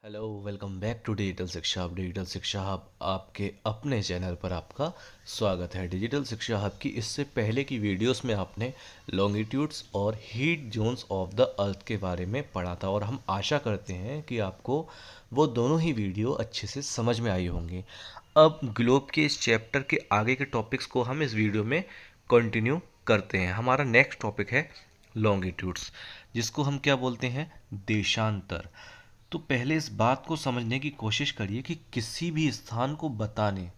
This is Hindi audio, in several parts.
Hello, welcome back to digital Shiksha hub. Digital Shiksha hub आपके अपने चैनल पर आपका स्वागत है। डिजिटल शिक्षा हब की इससे पहले की वीडियोस में आपने लॉन्गिट्यूड्स और heat zones of the earth के बारे में पढ़ा था और हम आशा करते हैं कि आपको वो दोनों ही वीडियो अच्छे से समझ में आई होंगी। अब ग्लोब के इस चैप्टर के आगे के टॉपिक्स को हम इस वीडियो में कंटिन्यू करते हैं। हमारा नेक्स्ट टॉपिक है लॉन्गिट्यूड्स, जिसको हम क्या बोलते हैं, देशांतर। तो पहले इस बात को समझने की कोशिश करिए कि किसी भी स्थान को बताने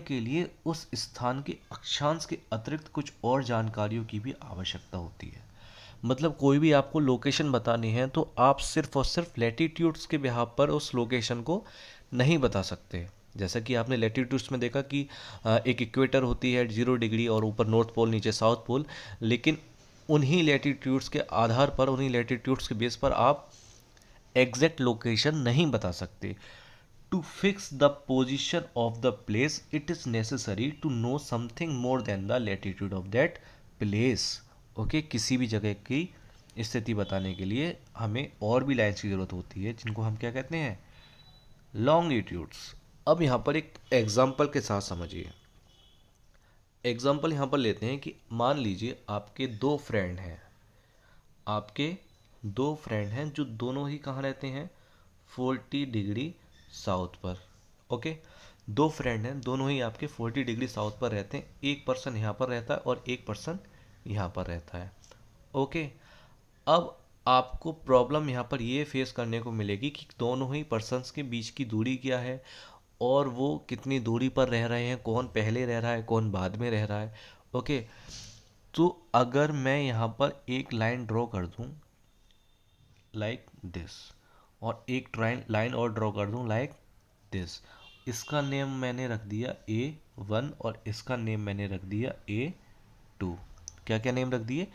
के लिए उस स्थान के अक्षांश के अतिरिक्त कुछ और जानकारियों की भी आवश्यकता होती है। मतलब कोई भी आपको लोकेशन बतानी है तो आप सिर्फ और सिर्फ लैटिट्यूड्स के बिहाफ पर उस लोकेशन को नहीं बता सकते। जैसा कि आपने लैटिट्यूड्स में देखा कि एक इक्वेटर होती है 0 डिग्री और ऊपर नॉर्थ पोल नीचे साउथ पोल, लेकिन उन्हीं लैटिट्यूड्स के आधार पर, उन्हीं लैटिट्यूड्स के बेस पर आप एग्जैक्ट लोकेशन नहीं बता सकते। To fix the position of the place it is necessary to know something more than the latitude of that place. Okay, किसी भी जगह की स्थिति बताने के लिए हमें और भी लाइन्स की ज़रूरत होती है, जिनको हम क्या कहते हैं, लॉन्गिट्यूड्स। अब यहाँ पर एक एग्जाम्पल के साथ समझिए। एग्जाम्पल यहाँ पर लेते हैं कि मान लीजिए आपके दो फ्रेंड हैं जो दोनों ही कहाँ रहते हैं, 40 डिग्री साउथ पर। ओके, दो फ्रेंड हैं, दोनों ही आपके 40 डिग्री साउथ पर रहते हैं। एक पर्सन यहाँ पर रहता है और एक पर्सन यहाँ पर रहता है। ओके, अब आपको प्रॉब्लम यहाँ पर ये फेस करने को मिलेगी कि दोनों ही पर्सन्स के बीच की दूरी क्या है और वो कितनी दूरी पर रह रहे हैं, कौन पहले रह रहा है कौन बाद में रह रहा है। ओके, तो अगर मैं यहाँ पर एक लाइन ड्रॉ कर दूँ लाइक दिस, और एक लाइन और ड्रॉ कर दूँ लाइक दिस, इसका नेम मैंने रख दिया A1 और इसका नेम मैंने रख दिया A2। क्या क्या नेम रख दिए,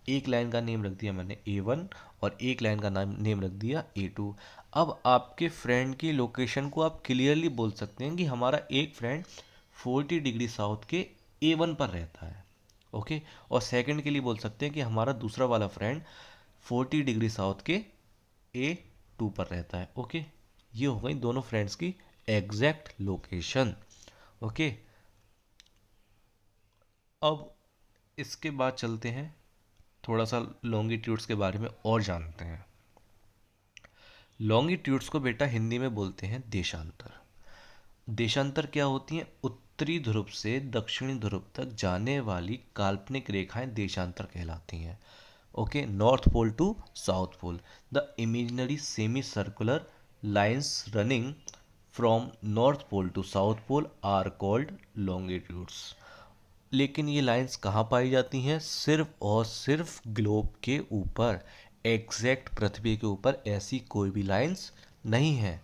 एक लाइन का नेम रख दिया मैंने A1 और एक लाइन का नाम नेम रख दिया A2। अब आपके फ्रेंड की लोकेशन को आप क्लियरली बोल सकते हैं कि हमारा एक फ्रेंड 40 डिग्री साउथ के A1 पर रहता है। ओके, और सेकंड के लिए बोल सकते हैं कि हमारा दूसरा वाला फ्रेंड 40 डिग्री साउथ के A2 पर रहता है। ओके, ये हो गई दोनों फ्रेंड्स की एग्जैक्ट लोकेशन। ओके, अब इसके बाद चलते हैं, थोड़ा सा लॉन्गिट्यूड्स के बारे में और जानते हैं। लॉन्गिट्यूड्स को बेटा हिंदी में बोलते हैं देशांतर। देशांतर क्या होती हैं, उत्तरी ध्रुव से दक्षिणी ध्रुव तक जाने वाली काल्पनिक रेखाएं देशांतर कहलाती हैं। Okay, north pole to south pole, the imaginary semi circular lines running from north pole to south pole are called longitudes. लेकिन ये लाइंस कहाँ पाई जाती हैं, सिर्फ और सिर्फ ग्लोब के ऊपर, एग्जैक्ट पृथ्वी के ऊपर ऐसी कोई भी लाइंस नहीं है।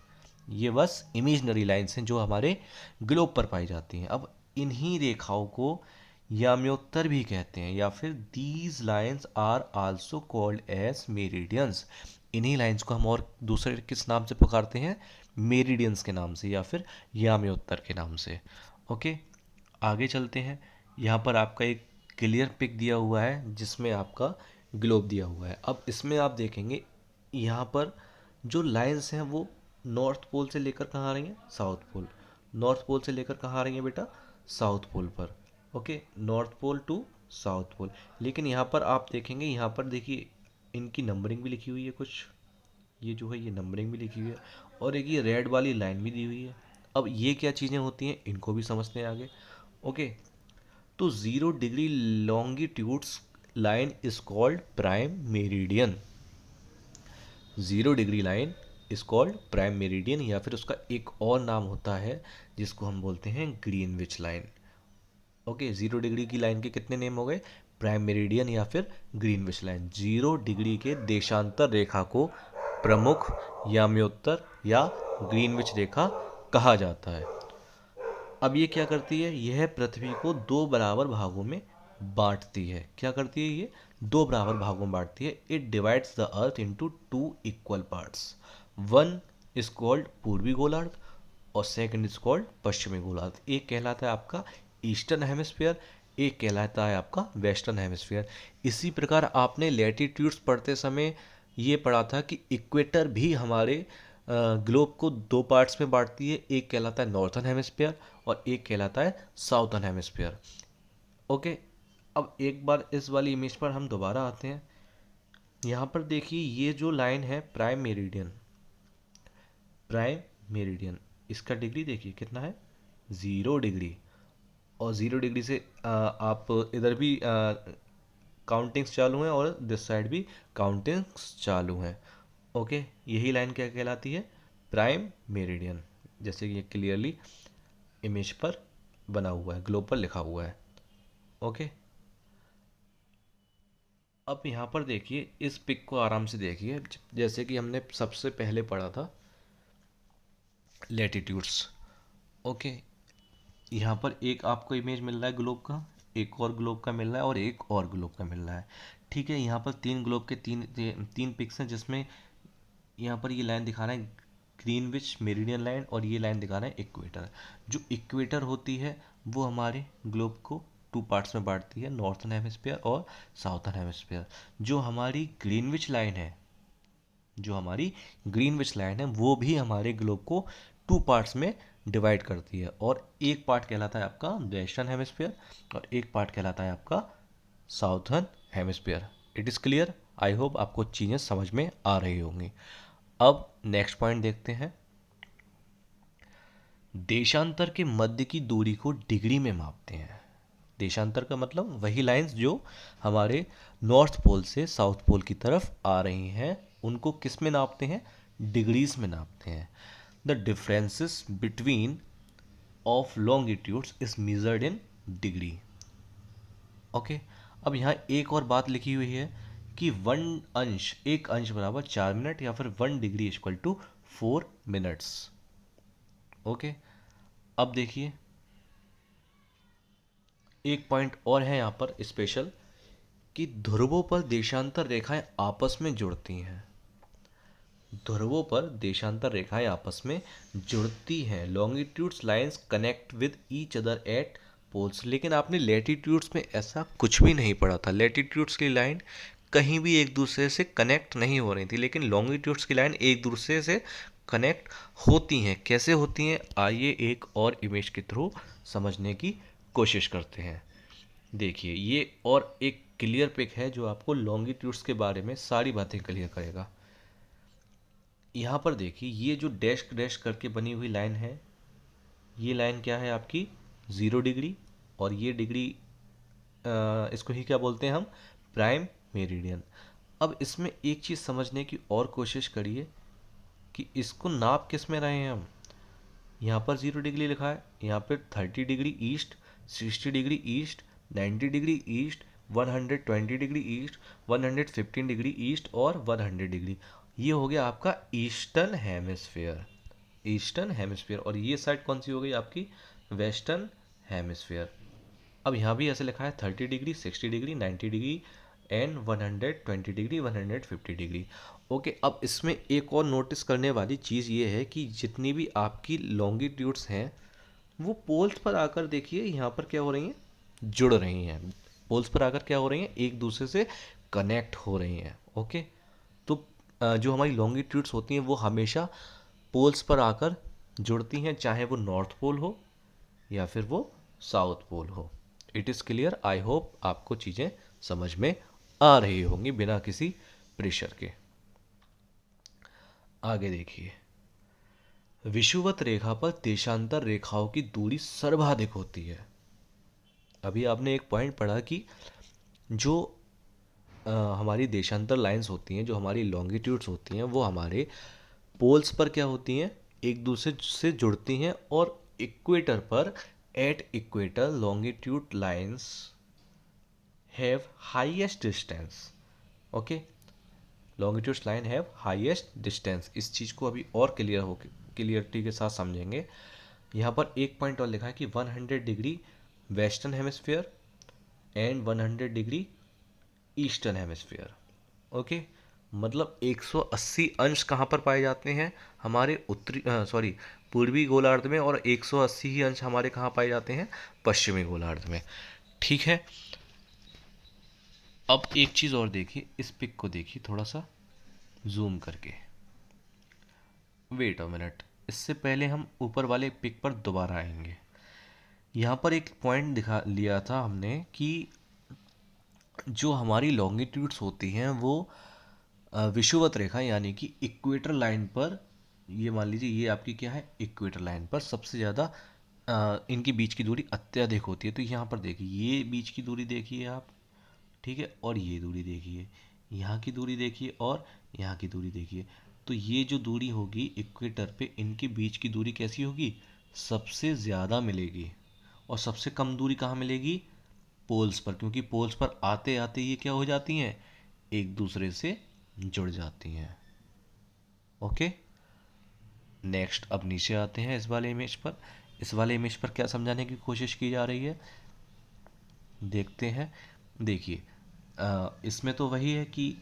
ये बस इमेजनरी लाइंस हैं जो हमारे ग्लोब पर पाई जाती हैं। अब इन्हीं रेखाओं को याम्योत्तर भी कहते हैं, या फिर these lines are also called as meridians. इन्हीं लाइंस को हम और दूसरे किस नाम से पुकारते हैं, मेरिडियंस के नाम से या फिर याम्योत्तर के नाम से। ओके, आगे चलते हैं। यहाँ पर आपका एक क्लियर पिक दिया हुआ है जिसमें आपका ग्लोब दिया हुआ है। अब इसमें आप देखेंगे यहाँ पर जो लाइंस हैं वो नॉर्थ पोल से लेकर कहाँ आ रही हैं, साउथ पोल। नॉर्थ पोल से लेकर कहाँ आ रही हैं बेटा, साउथ पोल पर। Okay, north pole to south pole. लेकिन यहाँ पर आप देखेंगे, यहाँ पर देखिए इनकी नंबरिंग भी लिखी हुई है कुछ, ये जो है ये नंबरिंग भी लिखी हुई है, और एक ये रेड वाली लाइन भी दी हुई है। अब ये क्या चीज़ें होती हैं, इनको भी समझते हैं आगे। ओके, तो 0 degree longitudes line is called prime meridian. 0 degree line is called prime meridian, या फिर उसका एक और नाम होता है जिसको हम बोलते हैं ग्रीनविच लाइन। ओके, 0 डिग्री की लाइन के कितने नेम हो गए, प्राइम मेरिडियन या फिर ग्रीनविच लाइन। 0 डिग्री के देशांतर रेखा को प्रमुख, याम्योत्तर या ग्रीनविच रेखा कहा जाता है। अब ये क्या करती है, यह पृथ्वी को दो बराबर भागों में बांटती है। क्या करती है, ये दो बराबर भागों में बांटती है। It divides the earth into 2 equal parts. One is called पूर्वी गोलार्ध और सेकंड इज कॉल्ड पश्चिमी गोलार्ध। एक कहलाता है आपका ईस्टर्न हेमिस्फीयर, एक कहलाता है आपका वेस्टर्न हेमिस्फीयर। इसी प्रकार आपने लैटिट्यूड्स पढ़ते समय ये पढ़ा था कि इक्वेटर भी हमारे ग्लोब को दो पार्ट्स में बांटती है, एक कहलाता है नॉर्थर्न हेमिस्फीयर और एक कहलाता है साउथर्न हेमिस्फीयर। ओके, अब एक बार इस वाली इमेज पर हम दोबारा आते हैं। यहाँ पर देखिए ये जो लाइन है प्राइम मेरिडियन, प्राइम मेरिडियन, इसका डिग्री देखिए कितना है, 0 डिग्री। और 0 डिग्री से आप इधर भी काउंटिंग्स चालू हैं और दिस साइड भी काउंटिंग्स चालू हैं। ओके, यही लाइन क्या कहलाती है, प्राइम मेरिडियन, जैसे कि ये क्लियरली इमेज पर बना हुआ है, ग्लोब पर लिखा हुआ है। ओके, अब यहाँ पर देखिए इस पिक को आराम से देखिए, जैसे कि हमने सबसे पहले पढ़ा था लैटिट्यूड्स। ओके, यहाँ पर एक आपको इमेज मिल रहा है ग्लोब का, एक और ग्लोब का मिल रहा है और एक और ग्लोब का मिल रहा है। ठीक है, यहाँ पर तीन ग्लोब के तीन तीन पिक्स हैं, जिसमें यहाँ पर ये लाइन दिखा रहा है ग्रीनविच मेरिडियन लाइन और ये लाइन दिखा रहा है इक्वेटर। जो इक्वेटर होती है वो हमारे ग्लोब को टू पार्ट्स में बांटती है, नॉर्थर्न हेमिस्फीयर और साउथर्न हेमिस्फीयर। जो हमारी ग्रीनविच लाइन है, जो हमारी ग्रीनविच लाइन है वो भी हमारे ग्लोब को टू पार्ट्स में डिवाइड करती है, और एक पार्ट कहलाता है आपका वेस्टर्न हेमिस्फीयर और एक पार्ट कहलाता है आपका southern hemisphere. It is clear, I hope आपको चीज़ें समझ में आ रही होंगी। अब नेक्स्ट पॉइंट देखते हैं। देशांतर के मध्य की दूरी को डिग्री में मापते हैं। देशांतर का मतलब वही लाइंस जो हमारे नॉर्थ पोल से साउथ पोल की तरफ आ रही हैं, उनको किस में नापते हैं, डिग्रीज में नापते हैं। The differences between of longitudes is measured in degree. Okay, अब यहाँ एक और बात लिखी हुई है कि एक अंश बराबर 4 मिनट या फिर 1 degree equal to 4 minutes. Okay, अब देखिए एक पॉइंट और है यहाँ पर स्पेशल, कि ध्रुवों पर देशांतर रेखाएं आपस में जुड़ती हैं। ध्रुवों पर देशांतर रेखाएं आपस में जुड़ती हैं। Longitudes lines connect with each other at poles. लेकिन आपने लैटिट्यूड्स में ऐसा कुछ भी नहीं पढ़ा था। लैटिट्यूड्स की लाइन कहीं भी एक दूसरे से कनेक्ट नहीं हो रही थी, लेकिन लॉन्गिट्यूड्स की लाइन एक दूसरे से कनेक्ट होती हैं। कैसे होती हैं, आइए एक और इमेज के थ्रू समझने की कोशिश करते हैं। देखिए ये और एक क्लियर पिक है जो आपको लॉन्गिट्यूड्स के बारे में सारी बातें क्लियर करेगा। यहाँ पर देखिए ये जो डैश डैश करके बनी हुई लाइन है, ये लाइन क्या है आपकी, 0 डिग्री, और ये डिग्री इसको ही क्या बोलते हैं हम, प्राइम मेरिडियन। अब इसमें एक चीज़ समझने की और कोशिश करिए कि इसको नाप किस में रहे हैं हम। यहाँ पर 0 डिग्री लिखा है, यहाँ पर 30 degree east, 60 degree east, 90 degree east, 120 degree east, 115 degree east और 100 डिग्री। ये हो गया आपका ईस्टर्न हेमिस्फीयर, ईस्टर्न हेमिस्फीयर। और ये साइड कौन सी हो गई आपकी, वेस्टर्न हेमिस्फीयर। अब यहाँ भी ऐसे लिखा है 30 degree, 60 degree, 90 degree and 120 degree, 150 degree. Okay, अब इसमें एक और नोटिस करने वाली चीज़ ये है कि जितनी भी आपकी लॉन्गिट्यूड्स हैं वो पोल्स पर आकर देखिए यहाँ पर क्या हो रही हैं, जुड़ रही हैं। पोल्स पर आकर क्या हो रही हैं, एक दूसरे से कनेक्ट हो रही हैं। ओके, तो जो हमारी लॉन्गिट्यूड्स होती हैं वो हमेशा पोल्स पर आकर जुड़ती हैं, चाहे वो नॉर्थ पोल हो या फिर वो साउथ पोल हो। It is clear, I hope आपको चीज़ें समझ में आ रही होंगी बिना किसी प्रेशर के। आगे देखिए, विषुवत रेखा पर देशांतर रेखाओं की दूरी सर्वाधिक होती है। अभी आपने एक पॉइंट पढ़ा कि जो हमारी देशांतर लाइंस होती हैं, जो हमारी लॉन्गिट्यूड्स होती हैं, वो हमारे पोल्स पर क्या होती हैं, एक दूसरे से जुड़ती हैं, और इक्वेटर पर at equator longitude lines have highest distance. Okay, longitudes line have highest distance. इस चीज़ को अभी और क्लियरिटी के साथ समझेंगे। यहाँ पर एक पॉइंट और लिखा है कि 100 degree western hemisphere and 100 degree eastern hemisphere. Okay, मतलब 180 अंश कहाँ पर पाए जाते हैं, हमारे पूर्वी गोलार्ध में, और 180 ही अंश हमारे कहाँ पाए जाते हैं, पश्चिमी गोलार्ध में। ठीक है, अब एक चीज़ और देखिए, इस पिक को देखिए थोड़ा सा। जूम करके। वेट अ मिनट, इससे पहले हम ऊपर वाले पिक पर दोबारा आएंगे। यहाँ पर एक पॉइंट दिखा लिया था हमने कि जो हमारी लॉन्गिट्यूड्स होती हैं वो विषुवत रेखा यानी कि इक्वेटर लाइन पर, ये मान लीजिए ये आपकी क्या है, इक्वेटर लाइन पर सबसे ज़्यादा इनकी बीच की दूरी अत्यधिक होती है। तो यहाँ पर देखिए, ये बीच की दूरी देखिए आप, ठीक है, और ये दूरी देखिए, यहाँ की दूरी देखिए और यहाँ की दूरी देखिए। तो ये जो दूरी होगी इक्वेटर पे, इनके बीच की दूरी कैसी होगी, सबसे ज़्यादा मिलेगी। और सबसे कम दूरी कहाँ मिलेगी, पोल्स पर, क्योंकि पोल्स पर आते आते ये क्या हो जाती हैं, एक दूसरे से जुड़ जाती हैं। ओके, नेक्स्ट अब नीचे आते हैं इस वाले इमेज पर। इस वाले इमेज पर क्या समझाने की कोशिश की जा रही है, देखते हैं। देखिए, इसमें तो वही है कि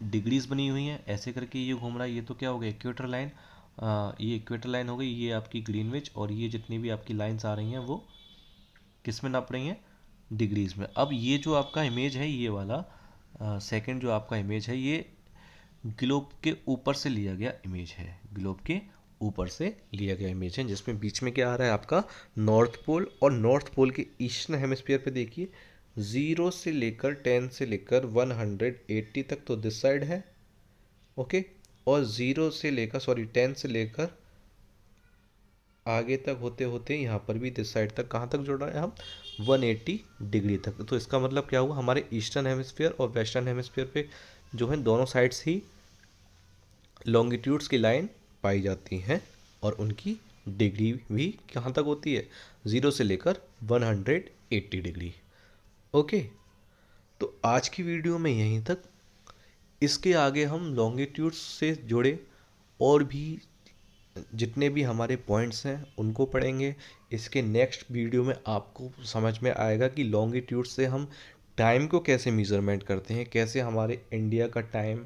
डिग्रीज बनी हुई हैं, ऐसे करके ये घूम रहा है। ये तो क्या हो गया, इक्वेटर लाइन। ये इक्वेटर लाइन हो गई, ये आपकी ग्रीनविच, और ये जितनी भी आपकी लाइंस आ रही हैं वो किस में नाप रही हैं, डिग्रीज में। अब ये जो आपका इमेज है, ये वाला सेकंड जो आपका इमेज है, ये ग्लोब के ऊपर से लिया गया इमेज है। ग्लोब के ऊपर से लिया गया इमेज है, जिसमें बीच में क्या आ रहा है आपका, नॉर्थ पोल। और नॉर्थ पोल के ईस्टर्न हेमिस्फीयर पे देखिए, 0 से लेकर 10 से लेकर 180 तक तो दिस साइड है, ओके। और 0 से लेकर, सॉरी 10 से लेकर आगे तक होते होते यहाँ पर भी दिस साइड तक कहाँ तक जुड़ रहा है हम, 180 डिग्री तक। तो इसका मतलब क्या हुआ, हमारे ईस्टर्न हेमिस्फीयर और वेस्टर्न हेमिस्फीयर पे जो है दोनों साइड्स ही लॉन्गिट्यूड्स की लाइन पाई जाती हैं, और उनकी डिग्री भी कहाँ तक होती है, 0 से लेकर 180 डिग्री। ओके, तो आज की वीडियो में यहीं तक। इसके आगे हम लॉन्गिट्यूड्स से जुड़े और भी जितने भी हमारे पॉइंट्स हैं उनको पढ़ेंगे। इसके नेक्स्ट वीडियो में आपको समझ में आएगा कि लॉन्गिट्यूड से हम टाइम को कैसे मेज़रमेंट करते हैं, कैसे हमारे इंडिया का टाइम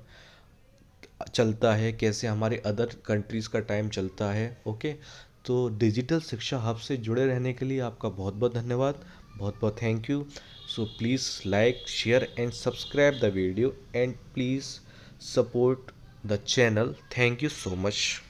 चलता है, कैसे हमारे अदर कंट्रीज़ का टाइम चलता है। ओके, तो डिजिटल शिक्षा हब से जुड़े रहने के लिए आपका बहुत बहुत धन्यवाद, बहुत बहुत thank you. So please like, share and subscribe the video, and please support the channel. Thank you so much.